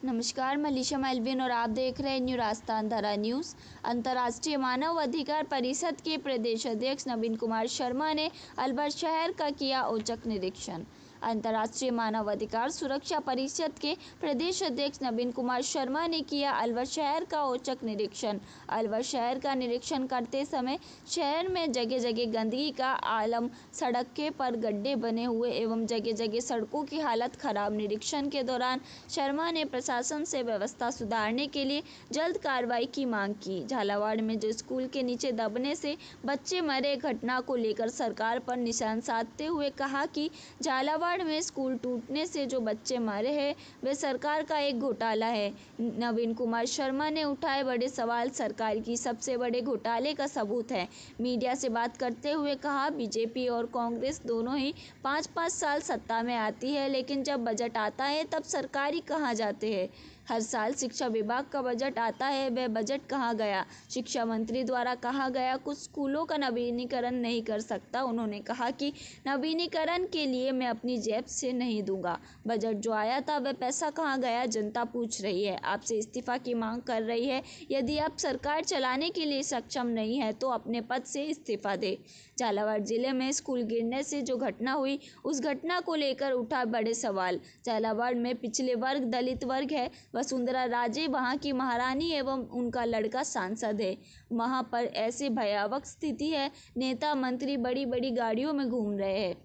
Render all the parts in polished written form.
नमस्कार, मैं लिशा मेलविन और आप देख रहे हैं न्यू राजस्थान धरा न्यूज़। अंतर्राष्ट्रीय मानव अधिकार परिषद के प्रदेश अध्यक्ष नवीन कुमार शर्मा ने अलवर शहर का किया औचक निरीक्षण। अंतर्राष्ट्रीय मानव अधिकार सुरक्षा परिषद के प्रदेश अध्यक्ष नवीन कुमार शर्मा ने किया अलवर शहर का औचक निरीक्षण। अलवर शहर का निरीक्षण करते समय शहर में जगह जगह गंदगी का आलम, सड़कों पर गड्ढे बने हुए एवं जगह जगह सड़कों की हालत खराब। निरीक्षण के दौरान शर्मा ने प्रशासन से व्यवस्था सुधारने के लिए जल्द कार्रवाई की मांग की। झालावाड़ में जो स्कूल के नीचे दबने से बच्चे मरे, घटना को लेकर सरकार पर निशाना साधते हुए कहा कि झालावाड़ में स्कूल टूटने से जो बच्चे मरे हैं वे सरकार का एक घोटाला है। नवीन कुमार शर्मा ने उठाए बड़े सवाल, सरकार की सबसे बड़े घोटाले का सबूत है। मीडिया से बात करते हुए कहा, बीजेपी और कांग्रेस दोनों ही 5-5 साल सत्ता में आती है, लेकिन जब बजट आता है तब सरकारी कहाँ जाते हैं। हर साल शिक्षा विभाग का बजट आता है, वह बजट कहाँ गया। शिक्षा मंत्री द्वारा कहा गया कुछ स्कूलों का नवीनीकरण नहीं कर सकता। उन्होंने कहा कि नवीनीकरण के लिए मैं अपनी जेब से नहीं दूंगा। बजट जो आया था वह पैसा कहाँ गया, जनता पूछ रही है, आपसे इस्तीफा की मांग कर रही है। यदि आप सरकार चलाने के लिए सक्षम नहीं है तो अपने पद से इस्तीफा दे। झालावाड़ जिले में स्कूल गिरने से जो घटना हुई उस घटना को लेकर उठा बड़े सवाल। झालावाड़ में पिछले वर्ग दलित वर्ग है। वसुंधरा राजे वहां की महारानी एवं उनका लड़का सांसद है। वहां पर ऐसी भयावह स्थिति है, नेता मंत्री बड़ी बड़ी गाड़ियों में घूम रहे हैं।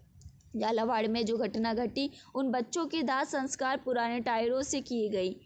झालावाड़ में जो घटना घटी उन बच्चों की दाह संस्कार पुराने टायरों से की गई।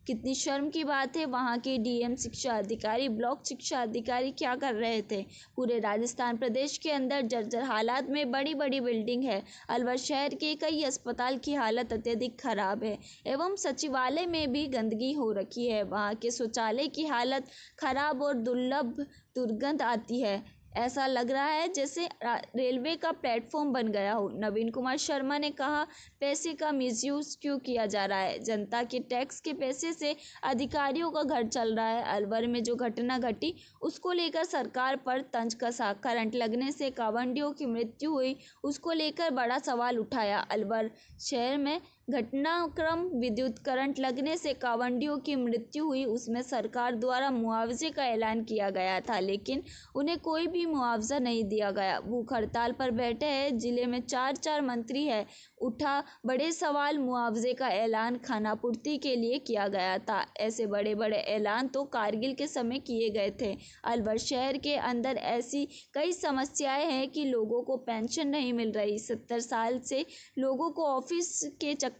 कितनी शर्म की बात है। वहाँ के डीएम शिक्षा अधिकारी, ब्लॉक शिक्षा अधिकारी क्या कर रहे थे। पूरे राजस्थान प्रदेश के अंदर जर्जर हालात में बड़ी बड़ी बिल्डिंग है। अलवर शहर के कई अस्पताल की हालत अत्यधिक खराब है एवं सचिवालय में भी गंदगी हो रखी है। वहाँ के शौचालय की हालत खराब और दुर्गंध आती है। ऐसा लग रहा है जैसे रेलवे का प्लेटफॉर्म बन गया हो। नवीन कुमार शर्मा ने कहा, पैसे का मिसयूज क्यों किया जा रहा है। जनता के टैक्स के पैसे से अधिकारियों का घर चल रहा है। अलवर में जो घटना घटी उसको लेकर सरकार पर तंज कसा। करंट लगने से कांवड़ियों की मृत्यु हुई, उसको लेकर बड़ा सवाल उठाया। अलवर शहर में घटनाक्रम विद्युत करंट लगने से कांवड़ियों की मृत्यु हुई, उसमें सरकार द्वारा मुआवजे का ऐलान किया गया था, लेकिन उन्हें कोई भी मुआवजा नहीं दिया गया। भूख हड़ताल पर बैठे हैं। जिले में 4 मंत्री है। उठा बड़े सवाल, मुआवजे का ऐलान खानापूर्ति के लिए किया गया था। ऐसे बड़े बड़े ऐलान तो कारगिल के समय किए गए थे। अलवर शहर के अंदर ऐसी कई समस्याएं हैं कि लोगों को पेंशन नहीं मिल रही। 70 साल से लोगों को ऑफिस के चक्कर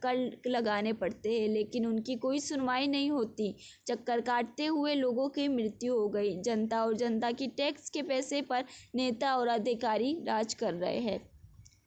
लगाने पड़ते हैं, लेकिन उनकी कोई सुनवाई नहीं होती। चक्कर काटते हुए लोगों की मृत्यु हो गई। जनता और जनता की टैक्स के पैसे पर नेता और अधिकारी राज कर रहे हैं।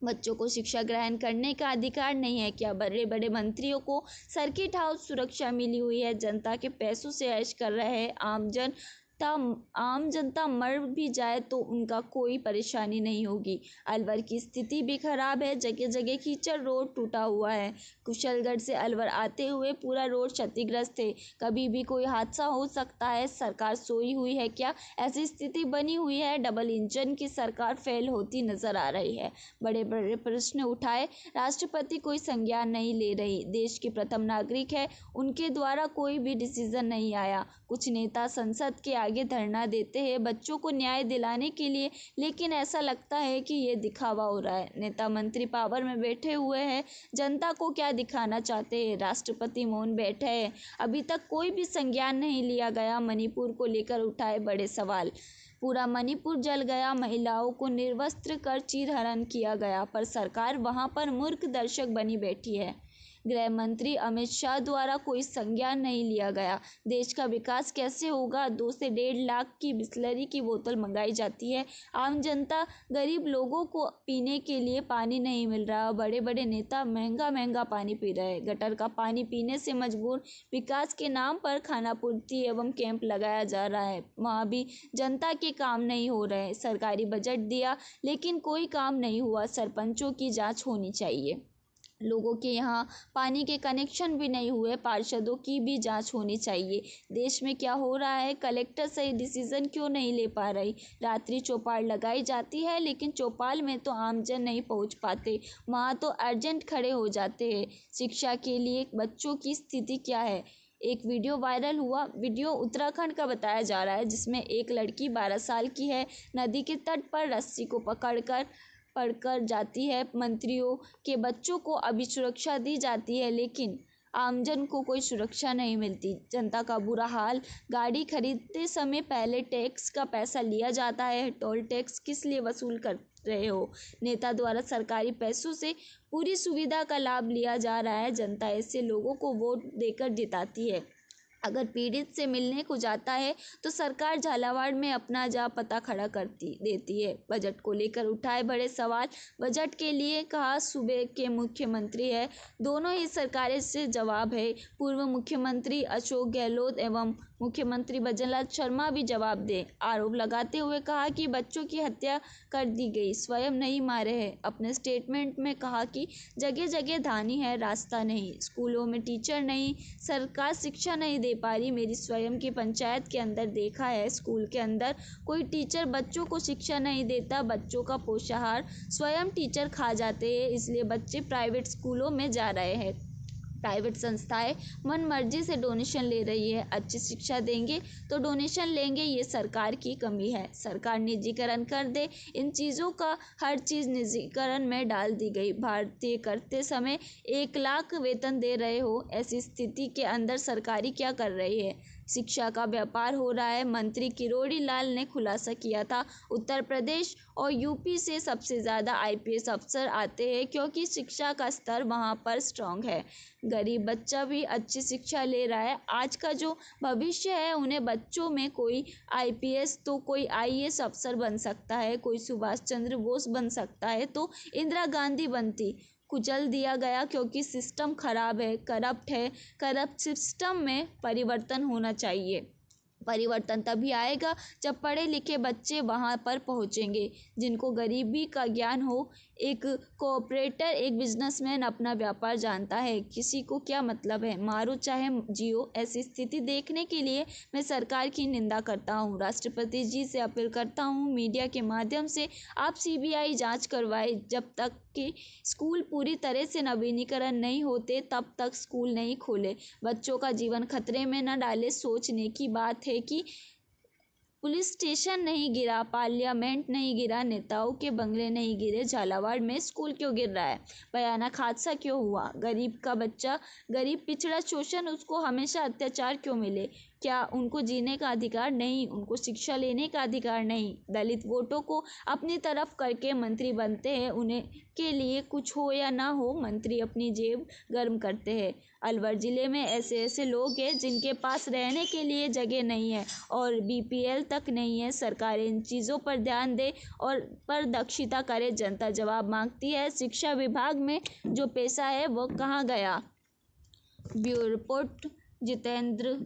बच्चों को शिक्षा ग्रहण करने का अधिकार नहीं है क्या। बड़े बड़े मंत्रियों को सर्किट हाउस सुरक्षा मिली हुई है। जनता के पैसों से ऐश कर रहे हैं। आम जनता मर भी जाए तो उनका कोई परेशानी नहीं होगी। अलवर की स्थिति भी खराब है। जगह जगह कीचड़, रोड टूटा हुआ है। कुशलगढ़ से अलवर आते हुए पूरा रोड क्षतिग्रस्त है। कभी भी कोई हादसा हो सकता है। सरकार सोई हुई है क्या। ऐसी स्थिति बनी हुई है। डबल इंजन की सरकार फेल होती नजर आ रही है। बड़े बड़े प्रश्न उठाए, राष्ट्रपति कोई संज्ञान नहीं ले रही। देश के प्रथम नागरिक है, उनके द्वारा कोई भी डिसीजन नहीं आया। कुछ नेता संसद के आगे धरना देते हैं बच्चों को न्याय दिलाने के लिए, लेकिन ऐसा लगता है कि ये दिखावा हो रहा है। नेता मंत्री पावर में बैठे हुए हैं, जनता को क्या दिखाना चाहते हैं। राष्ट्रपति मौन बैठे हैं, अभी तक कोई भी संज्ञान नहीं लिया गया। मणिपुर को लेकर उठाए बड़े सवाल, पूरा मणिपुर जल गया। महिलाओं को निर्वस्त्र कर चीरहरण किया गया, पर सरकार वहां पर मूर्ख दर्शक बनी बैठी है। गृह मंत्री अमित शाह द्वारा कोई संज्ञान नहीं लिया गया। देश का विकास कैसे होगा। 2 से 1.5 लाख की बिसलरी की बोतल मंगाई जाती है। आम जनता, गरीब लोगों को पीने के लिए पानी नहीं मिल रहा। बड़े बड़े नेता महंगा महंगा पानी पी रहे हैं। गटर का पानी पीने से मजबूर। विकास के नाम पर खानापूर्ति एवं कैंप लगाया जा रहा है, वहाँ भी जनता के काम नहीं हो रहे। सरकारी बजट दिया लेकिन कोई काम नहीं हुआ। सरपंचों की जाँच होनी चाहिए। लोगों के यहाँ पानी के कनेक्शन भी नहीं हुए। पार्षदों की भी जांच होनी चाहिए। देश में क्या हो रहा है। कलेक्टर सही डिसीजन क्यों नहीं ले पा रही। रात्रि चौपाल लगाई जाती है, लेकिन चौपाल में तो आमजन नहीं पहुंच पाते, वहाँ तो अर्जेंट खड़े हो जाते हैं। शिक्षा के लिए बच्चों की स्थिति क्या है। एक वीडियो वायरल हुआ। वीडियो उत्तराखंड का बताया जा रहा है, जिसमें एक लड़की 12 साल की है, नदी के तट पर रस्सी को पकड़कर जाती है। मंत्रियों के बच्चों को अभी सुरक्षा दी जाती है, लेकिन आमजन को कोई सुरक्षा नहीं मिलती। जनता का बुरा हाल। गाड़ी खरीदते समय पहले टैक्स का पैसा लिया जाता है। टोल टैक्स किस लिए वसूल कर रहे हो? नेता द्वारा सरकारी पैसों से पूरी सुविधा का लाभ लिया जा रहा है। जनता ऐसे लोगों को वोट देकर जिताती है। अगर पीड़ित से मिलने को जाता है तो सरकार झालावाड़ में अपना जा पता खड़ा करती देती है। बजट को लेकर उठाए बड़े सवाल। बजट के लिए कहा सूबे के मुख्यमंत्री है, दोनों ही सरकारें से जवाब है। पूर्व मुख्यमंत्री अशोक गहलोत एवं मुख्यमंत्री भजनलाल शर्मा भी जवाब दे। आरोप लगाते हुए कहा कि बच्चों की हत्या कर दी गई, स्वयं नहीं मारे हैं। अपने स्टेटमेंट में कहा कि जगह जगह धानी है, रास्ता नहीं, स्कूलों में टीचर नहीं, सरकार शिक्षा नहीं दे पा रही। मेरी स्वयं की पंचायत के अंदर देखा है, स्कूल के अंदर कोई टीचर बच्चों को शिक्षा नहीं देता। बच्चों का पोषाहार स्वयं टीचर खा जाते हैं, इसलिए बच्चे प्राइवेट स्कूलों में जा रहे हैं। प्राइवेट संस्थाएं मन मर्जी से डोनेशन ले रही है। अच्छी शिक्षा देंगे तो डोनेशन लेंगे, ये सरकार की कमी है। सरकार निजीकरण कर दे। इन चीज़ों का हर चीज़ निजीकरण में डाल दी गई। भारतीय करते समय 1 लाख वेतन दे रहे हो, ऐसी स्थिति के अंदर सरकारी क्या कर रही है? शिक्षा का व्यापार हो रहा है। मंत्री किरोड़ी लाल ने खुलासा किया था, उत्तर प्रदेश और यूपी से सबसे ज़्यादा IPS अफसर आते हैं, क्योंकि शिक्षा का स्तर वहाँ पर स्ट्रांग है। गरीब बच्चा भी अच्छी शिक्षा ले रहा है। आज का जो भविष्य है, उन्हें बच्चों में कोई IPS तो कोई IAS अफसर बन सकता है, कोई सुभाष चंद्र बोस बन सकता है, तो इंदिरा गांधी बनती। कुचल दिया गया क्योंकि सिस्टम खराब है, करप्ट है। करप्ट सिस्टम में परिवर्तन होना चाहिए। परिवर्तन तभी आएगा जब पढ़े लिखे बच्चे वहाँ पर पहुँचेंगे, जिनको गरीबी का ज्ञान हो। एक कोऑपरेटर, एक बिजनेसमैन अपना व्यापार जानता है, किसी को क्या मतलब है, मारो चाहे जियो। ऐसी स्थिति देखने के लिए मैं सरकार की निंदा करता हूँ। राष्ट्रपति जी से अपील करता हूँ, मीडिया के माध्यम से आप CBI जांच करवाए। जब तक कि स्कूल पूरी तरह से नवीनीकरण नहीं होते, तब तक स्कूल नहीं खोले। बच्चों का जीवन खतरे में न डाले। सोचने की बात है कि पुलिस स्टेशन नहीं गिरा, पार्लियामेंट नहीं गिरा, नेताओं के बंगले नहीं गिरे, झालावाड़ में स्कूल क्यों गिर रहा है? भयानक हादसा क्यों हुआ? गरीब का बच्चा, गरीब पिछड़ा शोषण, उसको हमेशा अत्याचार क्यों मिले? क्या उनको जीने का अधिकार नहीं? उनको शिक्षा लेने का अधिकार नहीं? दलित वोटों को अपनी तरफ करके मंत्री बनते हैं, उन्हें के लिए कुछ हो या ना हो, मंत्री अपनी जेब गर्म करते हैं। अलवर जिले में ऐसे लोग हैं जिनके पास रहने के लिए जगह नहीं है और BPL तक नहीं है। सरकार इन चीज़ों पर ध्यान दे और पारदर्शिता करे। जनता जवाब मांगती है। शिक्षा विभाग में जो पैसा है वो कहाँ गया? Bureau report, Jitendra.